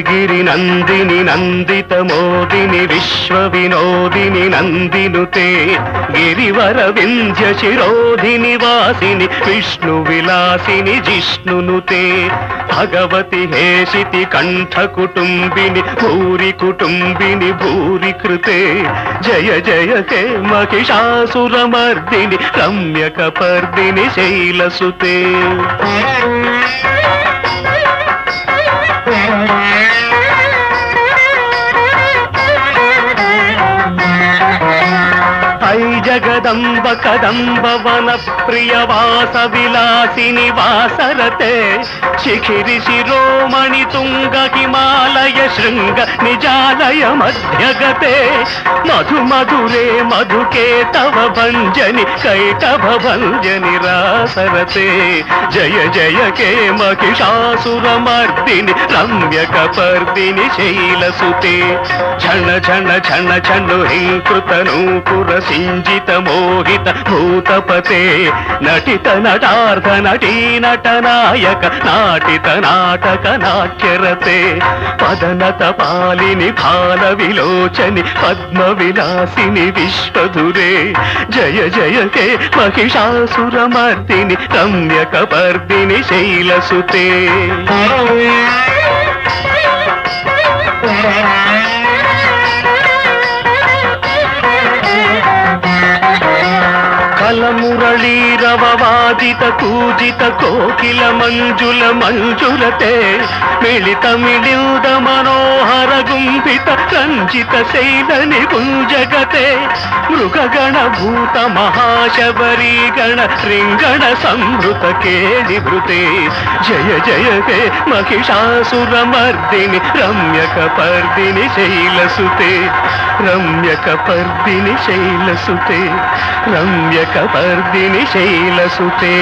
गिरि नंदिनि नंदित मोदिनि विश्व विनोदिनि नंदिनुते गिरिवर विंध्य शिरोधिनि वासिनि विष्णु विलासिनि जिष्णुनुते भगवति हेशिति कंठ कुटुंबिनि भूरि कुटुंबिनि भूरि कृते जय जय हे महिषासुरमर्दिनि रम्यकपर्दिनि शैलसुते जगदंब कदंब वन प्रिय वास विलासिनि वासरते शिखिरि शिरोमणि तुंग हिमालय शृंग निजालय मध्यगते मधु मधुरे मधुके तव भंजनि कैटभ भंजनि रासरते जय जय के महिषासुरमर्दिनि रम्यकपर्दिनि शैलसुते क्षण क्षण क्षण क्षणु हिंकृत नूपुर सिंजित मोहित भूतपते नटित नटार्ध नटी नटनायक नाटित नाटक नाट्यरते पदनत पालिनि फाल विलोचनि पद्म विलासिनि विश्वधुरे जय जय हे महिषासुरमर्दिनि रम्यकपर्दिनि शैलसुते मुरलीरववादित कूजित कोकिल मंजुल मंजुलते मिलित मिलिंद मनोहर गुंभित रंजित शैलनि गुंजगते मृगगण भूत महाशबरी गण रिंगण संभृत केलिभृते जय जय हे महिषासुरमर्दिनि रम्यकपर्दिनि शैलसुते रम्यकपर्दिनि शैलसुते रम्यकपर्दिनि शैलसुते